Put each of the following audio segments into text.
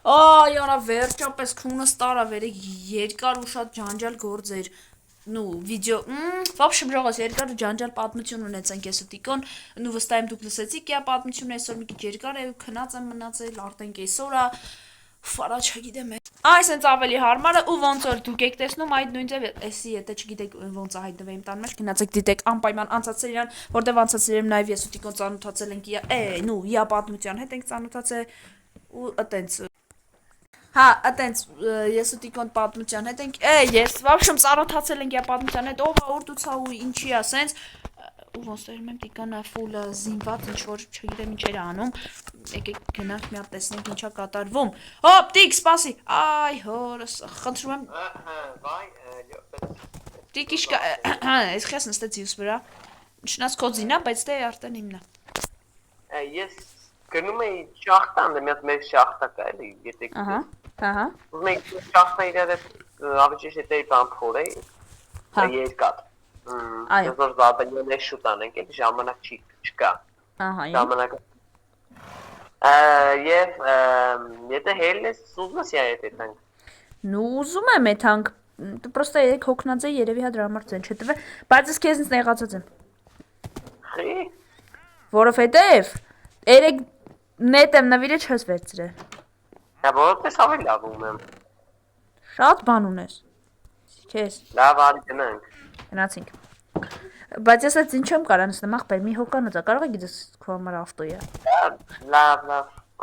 Այ արա վերջապես քունս տարա վերեք երկար ու շատ ջանջալ գործեր։ Ну, видео, в общем, ժողոց երկար ջանջալ պատմություն ունեցանք ես ու Տիկոն, նու վստահ եմ դուք լսեցիք իա պատմությունը այսօր մի քիչ երկար է ու քնած եմ մնացել, արդեն կեսօր է, ֆարա չգիտեմ։ Այս հենց ավելի հարմար է ու ոնց որ դուք եք տեսնում այդ նույն ձև, էսի եթե չգիտեք ոնց է հայտնվել իմ տան մեջ, գնացեք դիտեք անպայման անցածել իրան, որտեվ անցածել եմ նաև ես ու Տիկոն ծանոթացել ենք իա, նու, իա պատմության հետ ենք ծանոթացել ու այտենց Հա, այտենց ես ու Տիկոն պատմության հետ ենք, ես в общем ծանոթացել ենք իա պատմության հետ, ով է ուր դուց ու ինչի է սենց ու ոնց որ եմ Տիկոնը ֆուլ զինված ինչ որ չգիտեմ ինչ էր անում, եկեք գնանք մի հատ տեսնենք ինչա կատարվում։ Հոպ, Տիկ, սպասի։ Այ հորս, խնդրում եմ։ Տիկ իշկա, այս քեզ նստեց յուս վրա։ Չնայած քո զինա, բայց դե արդեն իմն է։ Ես գնում էի շախտան, դե մի հատ մեր շախտա կա էլի, եթե Ահա։ մենք շախտա իրար ավելի ճիշտ է բան փորեի։ Հա։ Երկաթ։ Այո։ Ես որ զաբանյանը շուտ անենք, էլի ժամանակ չկա։ Ահա։ Ժամանակը Եվ եթե հելնես ուզում ես այդ տանք։ Ну, ուզում եմ եթանք, դու պրոստը երեք հոգնած է երևի հա դրա համար ցեն չտվե, բայց ես քեզնից նեղացած եմ։ Խի։ Որովհետև երեք նետ եմ նվիրը չես վերցրել։ Հա որպես ավելի լավում եմ։ Շատ բան ունես։ Քեզ Լավ արի գնանք։ գնացինք։ Բայց ես այդ ինչ չեմ կարող նստեմ ախպեր, մի հոկանոց է, կարող է գիտես քո համար ավտոյա։ Լավ,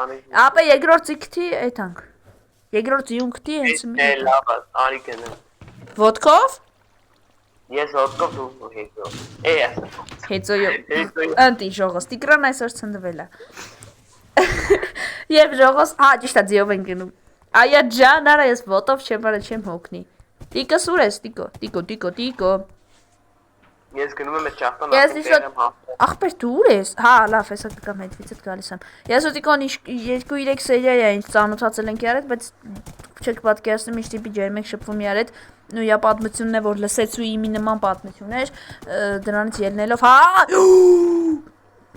արի։ Ապա երկրորդ ցիկթի այդանք։ Երկրորդ յունքտի հենց մի։ Լավ, արի գնանք։ Ոդկով։ Ես ոտքով դու հետո։ Հետոյո։ Անտի ժողոս, Տիգրան այսօր ցնդվել է։ Եվ ժողոս, հա, ճիշտ է, ձիով են գնում։ Այա ջան, արա ես ոտով չեմ արա չեմ հոգնի։ Տիկո սուր ես, տիկո։ Ես գնում եմ այդ ճախտան Ես դիշոտ ախպեր դու ուր ես։ Հա, լավ, հեսա կգամ հետվիցդ գալիս եմ։ Ես ու Տիկոն 2-3 սերիա է ինչ ծանոթացել ենք իրար հետ, բայց չեք պատկերացնում ինչ տիպի ջերմ եք շփվում իրար հետ։ Նույն իա պատմությունն է, որ լսեցու իմի նման պատմություն էր, դրանից ելնելով, հա։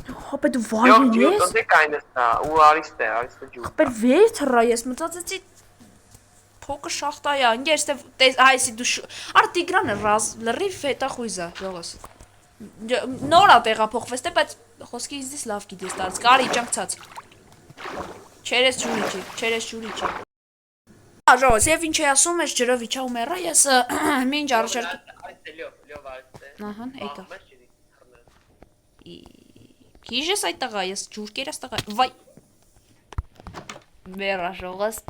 Հապա դու վայրին ես։ Դե կայնստա, ու արիստե ջուր։ Ախպեր վեր թռա ես մտածեցի փոքր շախտայա, ինգերս այսի դու արա Տիգրանը լրիվ հետախույզ է, ժողոս։ Նոր է տեղափոխվեց, դե բայց խոսքի իզդից լավ գիտես տարած, կարի ճանկցած։ Չերես ջուրի չի։ Հա, ժողոս, եւ ինչ է ասում, ես ջրով իջա ու մեռա, ես մինչ առաջարկ։ Լյով արիստե։ Ահա, եկա։ Քիժ ես այդ տղա, ես ջուր կերես տղա, վայ։ Մեռա ժողոս։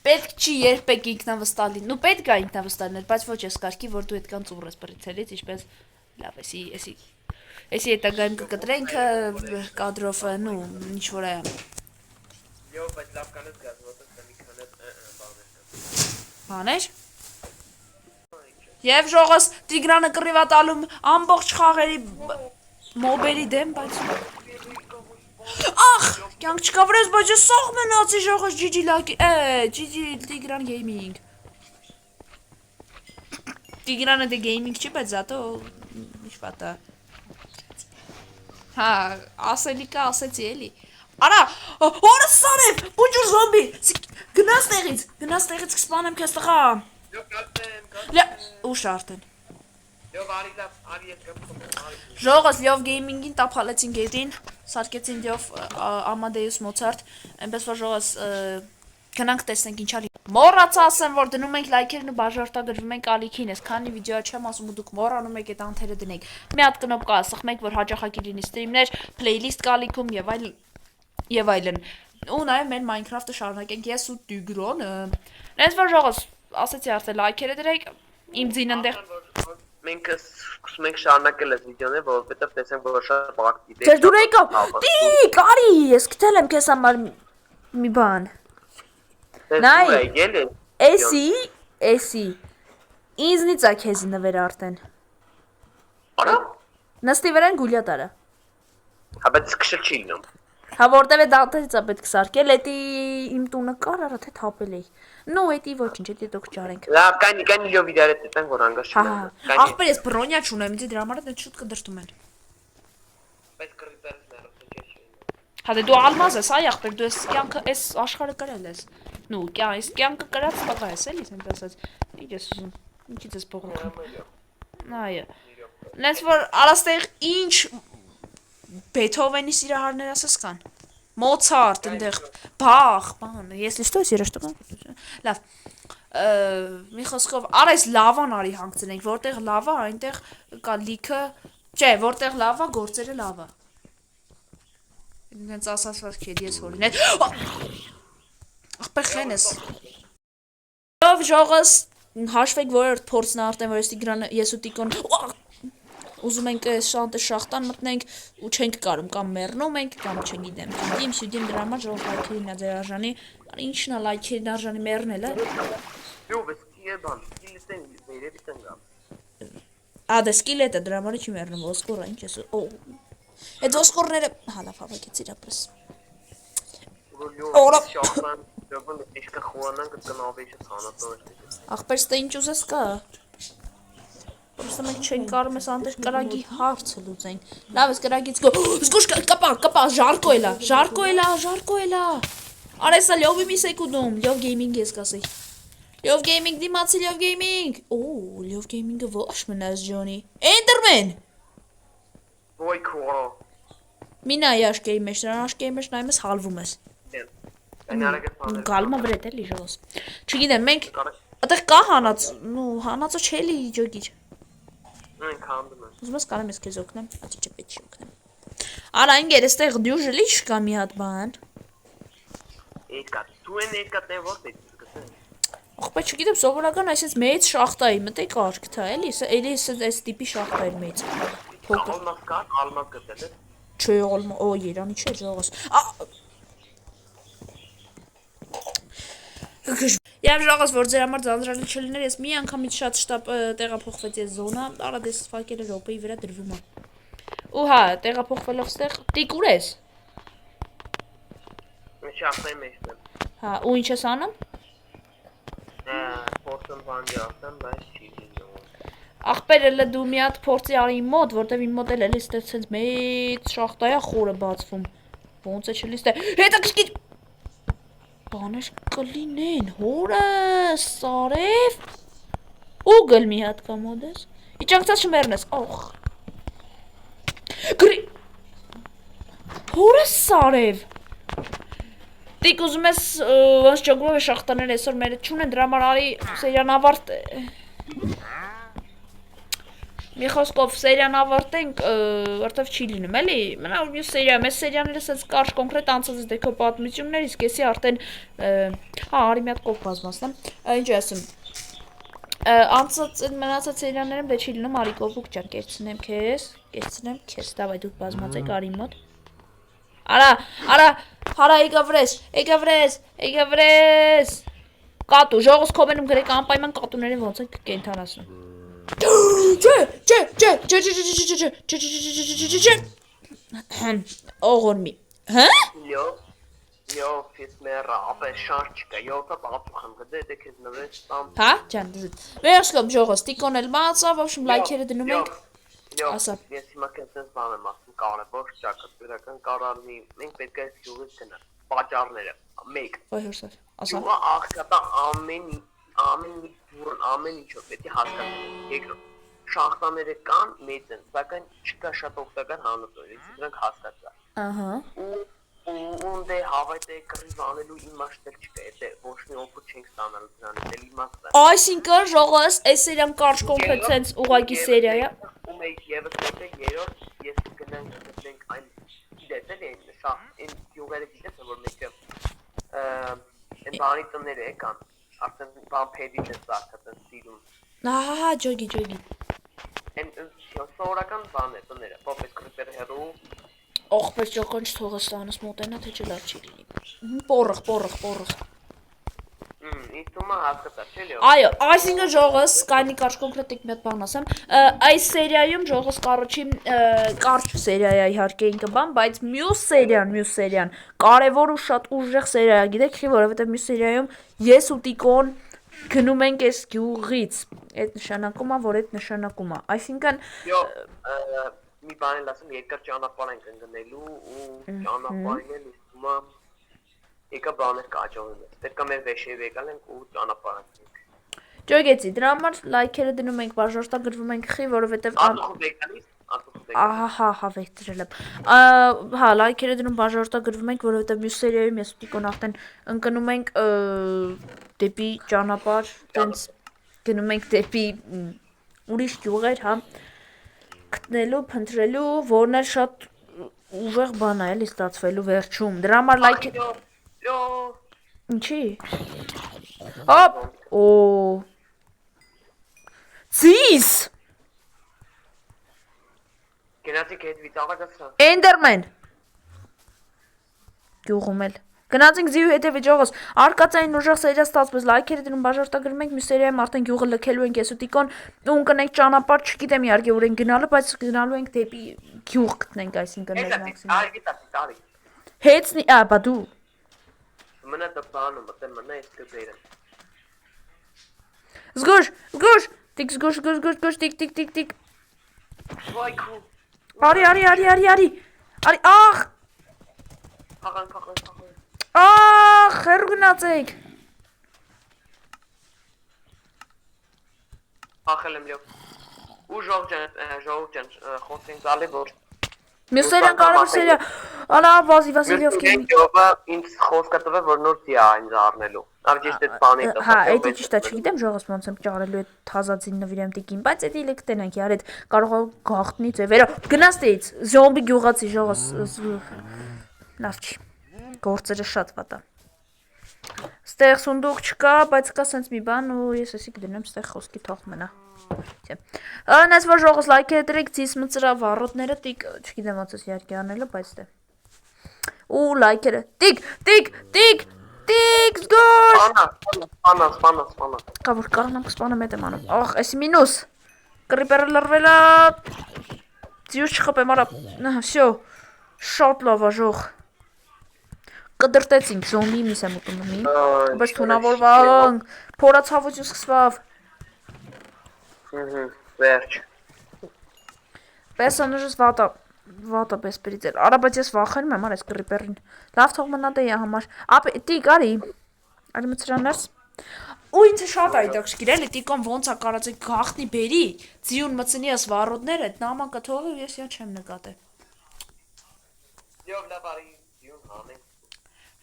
Պետք չի երբեք ինքնավստահ լինել։ Ну պետք է ինքնավստահ լինել, բայց ոչ ես կարգի, որ դու այդքան ծուռ ես բրիցելից, ինչպես լավ էսի հետագայում կկտրենք կադրով, ну, ինչ որ է։ Լյով, բայց լավ կանես գազ, որտեղ մի քանի Բաներ։ Եվ ժողոս Տիգրանը կռիվա տալում ամբողջ խաղերի մոբերի դեմ, բայց Ախ, կյանք չկա վրես, բայց ես սաղ մնացի ժողոս GG լակի, GG Տիգրան գեյմինգ։ Տիգրանը դե գեյմինգ չի, բայց զատո ինչ վատա։ Հա, ասելիկա ասեցի էլի։ Արա, հորը սարև, բուջուր զոմբի, գնաս տեղից կսպանեմ քեզ տղա։ Ուշ արդեն։ Ժողոս լյով գեյմինգին տապալեցին գետին, սարկեցին լյով Amadeus Mozart, այնպես որ ժողոս գնանք տեսնենք ինչա լի։ Մոռացա ասեմ, որ դնում ենք լայքերն ու բաժարտագրվում ենք ալիքին, ես քանի վիդեո չեմ ասում ու դուք մոռանում եք այդ անթերը դնենք։ Մի հատ կնոպկա սխմեք, որ հաճախակի լինի ստրիմներ, playlist կա ալիքում եւ այլն։ Ու նաեւ մեր Minecraft-ը շարունակենք ես ու Տիգրանը։ Նենց որ ժողոս ասեցի արդեն լայքերը դրեք, իմ ձին ընդեղ Մենք սկսում ենք շարունակել այս վիդեոները, որովհետև տեսանք, որ շատ բաղ դիտենք։ Ձեր դուր եկա։ Տիկ, արի, ես գտել եմ քեզ համար մի բան։ Նայ։ Էսի։ Ինձնից է քեզ նվեր արդեն։ Արա։ Նստի վրան գուլյա տարա։ Հա բայց քշել չի լինում։ Հա որտեվ է դատերից է պետք սարքել, էդի իմ տունը կար, արա թե թափել էի։ Ну, էդի ոչինչ, էդի դուք ճարենք։ Լավ, կանի լյով իդարը տեսանք, որ անգաշ չունեմ։ Ախպեր ես բրոնյա չունեմ, ինձ դրա համար դե շուտ կդրտում են։ Բայց կռիպերս ներողություն չի։ Հա դե դու ալմազ ես, այ ախպեր, դու ես կյանքը այս աշխարհը կրել ես։ Նու, այս կյանքը կրած տղա ես, էլի, ասենք ասած։ Ինչ ես ուզում։ Ինչից ես բողոքում։ Այո։ Նենց որ արաստեղ ինչ Բեթհովենի սիրահարներ ասես կան։ Մոցարտ, այնտեղ Բախ, բան, если что, если что։ Լավ։ Մի խոսքով, արես լավան արի հանգցնենք, որտեղ լավա, այնտեղ կա լիքը, չէ, որտեղ լավա, գործերը լավա։ Նենց ասացված քեդ ես հորին հետ։ Ախպեր խենես։ Ով ժողս հաշվեք որորդ փորձն արտեն, որ ես ու Տիկոն ուզում ենք շանտը շախտան մտնենք ու չենք կարում կամ մեռնում ենք կամ չգիտեմ։ Գիտեմ, սյուդիմ դրա համար ժողով լայքերին ա ձեր արժանի, ինչն է լայքերին արժանի մեռնել է։ Յո, բայց քիե բան, քիլիտեն վերևից ընկա։ Ադե սկիլետը դրա համար չի մեռնում, ոսկորը ինչ ես։ Այդ ոսկորները հալավ հավաքեց իրապես։ Օրա շախտան, դեպի էշկա խոանան կտնավեշը ցանածորը։ Ախպեր ստե ինչ ուզես կա։ Просто մենք չենք կարում ես անտեր կրագի հարցը լուծենք։ Լավ ես կրագից գո։ Զգուշ կապա, ժարկո էլա։ Արեսա լյովի մի սեկունդում, լյով գեյմինգ ես կասի։ Լյով գեյմինգ դիմացի լյով գեյմինգ։ Լյով գեյմինգը ոչ մնաց ջոնի։ Էնդերմեն։ Ոյ քորո։ Մինա աշկեի մեջ, նրան աշկեի մեջ նայում ես հալվում ես։ Գալմա վրետ էլի ժողոս։ Չգիտեմ, մենք այդտեղ կա հանած, հանածը չելի ջոգիչ։ Մենք հանդում ենք։ Ուզում ես կարեմ ես քեզ օգնեմ, ասի չպետք չի օգնեմ։ Արա ինգեր էստեղ դյուժելի չկա մի հատ բան։ Էկա, դու են տե որտե՞ց գտես։ Ախպե չգիտեմ, սովորական այսպես մեծ շախտայի մտեք արք թա, էլի այս տիպի շախտայր մեծ։ Փոքր։ Ալմաս գտել ես։ Չէ, Երանի չէ, ժողոս։ Եվ ժողոս, որ ձեր համար ձանձրալի չլիներ, ես մի անգամից շատ շտապ տեղափոխվեց ես զոնա, արա դես ֆակերը րոպեի վրա դրվում է։ Ու հա, տեղափոխվելով ստեղ, տիկ ուր ես։ Շախտայի մեջն եմ։ Հա, ու ինչ ես անում։ Փորձում բանջի ասեմ, բայց չի լինում։ Ախպեր էլը դու մի հատ փորձի արի իմ մոտ, որտեվ իմ մոտ էլի ստեղ ցենց մեծ շախտայա խորը բացվում։ Ոնց է չլի ստեղ։ Հետաքրքիր բաներ կլինեն, հորս, Սարև։ Ուգլ մի հատ կա մոդես։ Իջանքցած չմեռնես, օխ։ Գրի։ Հորս, Սարև։ Տիկ ուզում ես ոնց ճոգում է շախտաներ այսօր մերը չունեն, դրա համար արի սերիան ավարտ։ Մի խոսքով սերիան ավարտենք, որտեվ չի լինում, էլի, մնա որ մյուս սերիա, մեզ սերիաները սենց կարճ կոնկրետ անցած ես դեքո պատմություններից, կեսի արդեն, հա, արի մի հատ կով բազմասնեմ, ինչ ասում, անցած մնացած սերիաներում դե չի լինում, արի կովուկ ջան, կեցնեմ քեզ, դավայ դուք բազմած եք արի մոտ, արա, եկա վրես, կատու, ժողոս քոմենում գրեք անպայման կատուներին ոնց են կենթանացնում Օղորմի, հա? Յո, ֆիս մերա, ապե շանս չկա, յոթա պատուխ եմ գդե, դե քեզ նվեց տամ։ Հա, ջան, դզիտ։ Վերջկոմ ժողոս, Տիկոն էլ մացա, в общем, լայքերը դնում ենք։ Ասա։ Ես հիմա քեզ բան եմ ասում, կարևոր ճակատագրական կարարնի, մենք պետք է հյուրից գնանք, պատճառները, 1։ Ոյ հորսավ, ասա։ Յուղը աղքատա ամեն ինչով պետք է հասկանալ։ Երկրորդ, շախտաները կան, մեծ են, սակայն չկա շատ օգտակար հանածոներ, դրանք հասկացա։ Ահա։ Ու դե հավայտե կռիվանելու իմաստը չկա, եթե ոչ մի օգուտ չենք ստանալ դրանից, էլ իմաստը։ Այսինքն ժողոս, այս սերիան կարճ կոմպետենս ուղակի սերիա է։ Ու մեկ եւս մեկը երրորդ, ես գնանք այն գիտես էլի, սա այն յուղերը գիտես որ մեկը այն բանի տները կան, արդեն բամփերի դες սարքած են սիրուն։ Ահա, ջոգի։ Այն սովորական բան է տները, պոպես կրիպեր հերու։ Ողբեր ճոկոնչ թողը ստանս մոտենա, թե չէ լավ չի լինի։ Պորղ։ Իտումա հասկացա, չէ՞։ Այո, այսինքն ժողոս, կայնի կարճ կոնկրետ մի հատ բան ասեմ, այս սերիայում ժողոս կարճ սերիա է իհարկե ինքը բան, բայց մյուս սերիան կարևոր ու շատ ուժեղ սերիա է, գիտեք չի, որովհետև մյուս սերիայում ես ու Տիկոն գնում ենք այս գյուղից, այդ նշանակում է, որ այդ նշանակում է, այսինքն մի բան էլ ասեմ, երկար ճանապարհ ենք ընկնելու ու ճանապարհին էլ ուզում եմ եկա բաներ կաճողել։ Պետք է մեր վեշերը եկալ ենք ու ճանապարհ ենք։ Ճոգեցի, դրա համար լայքերը դնում ենք, բաժարտագրվում ենք խի, որովհետև Արտուխ եկալիս, ահա, վեկտրել եմ։ Հա, լայքերը դնում բաժարտագրվում ենք, որովհետև մյուս սերիայում ես ու Տիկոն արդեն ընկնում ենք դեպի ճանապարհ, տենց գնում ենք դեպի ուրիշ գյուղեր, հա, գտնելու, փնտրելու, որն էլ շատ ուժեղ բան է, էլի ստացվելու վերջում։ Դրա համար լայք Ինչի։ Հոպ, օ Ցիս Գնացիք հետ վիճակը։ Էնդերմեն Գյուղում էլ Գնացինք զիու հետևի ճողոս, արկածային ուժեղ սերիա ստացվեց, լայքերը դնում բաժարտագրում ենք, մյուս սերիայում արդեն գյուղը լքելու ենք ես ու Տիկոն ու ընկնենք ճանապարհ, չգիտեմ իհարկե ուր ենք գնալու, բայց գնալու ենք դեպի գյուղ գտնենք, այսինքն մեր մաքսիմում։ Հեծնի, բա դու։ Մնա դպանը, մնա այս կբերեմ։ Զգուշ, տիկ զգուշ, տիկ։ Վայ քու։ Արի, ախ։ Փախան։ Ախ, հեռու գնացեք։ Ախել եմ լյով։ Ու ժողով ջան, խոսենք ալի որ։ Մյուս սերիան կարևոր սերիա։ Անա, վազի ովքեր։ Ջովը ինձ խոսքը տվել որ նոր դիա ինձ առնելու։ Արժեշտ այդ բանի տա։ Հա, դա ճիշտ է, չգիտեմ ժողովս ոնց եմ ճարելու այդ թազածին նվիրեմ տիկին, բայց դա իլեք տենանք, яр այդ կարող է գախտնի ձևերը։ Գնաց դեից, զոմբի գյուղացի ժողովս։ Լավ չի։ Գործերը շատ վատ է։ Ստեղ սունդուկ չկա, բայց կա սենց մի բան ու ես էսի կդնեմ ստեղ խոսքի թող մնա։ Անես որ ժողովս լայքերը դրեք, ցիս մծրա վառոդները տիկ, չգիտեմ ոնց էս իհարկե անելու, բայց դե։ Ու լայքերը։ Տիկ, զգոշ։ Սպանա։ Կա որ կանամ կսպանեմ հետ եմ անում։ Ախ, էսի մինուս։ Կրիպերը լրվելա։ Ձյուս չխփեմ, արա։ Всё։ Շատ լավ աժող։ Կդրտեցինք զոմբի միս եմ ուտում, բայց թունավորվանք, փորացավություն սկսվավ։ Վերջ։ Պեսանուժս վատա պես պրիծել, արա բայց ես վախենում եմ, այս կրիպերին, լավ թող մնա դե համար, տիկ արի մծրանես, ու ինձ շատ այդակշկիր էլի, տիկոն ոնց է կարացեք գաղտնի բերի, ձիուն մծնի ես վառոդներ էդ նամանքը թողի ու ես յա չեմ նկատե։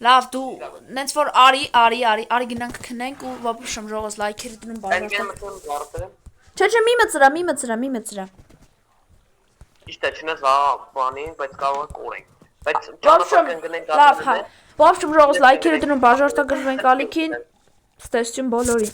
Լավ, դու նենց որ արի գնանք քնենք ու վապուշեմ ժողոս լայքերը դնում բաժարտը։ Չէ, մի մծրա։ Իշտ է չնես բանին, բայց կարող է կորենք։ Բայց ճանապարհ կընկնենք։ Լավ, հա։ Ոբշեմ ժողոս լայքերը դնում բաժարտագրվենք ալիքին։ Ստեսություն բոլորին։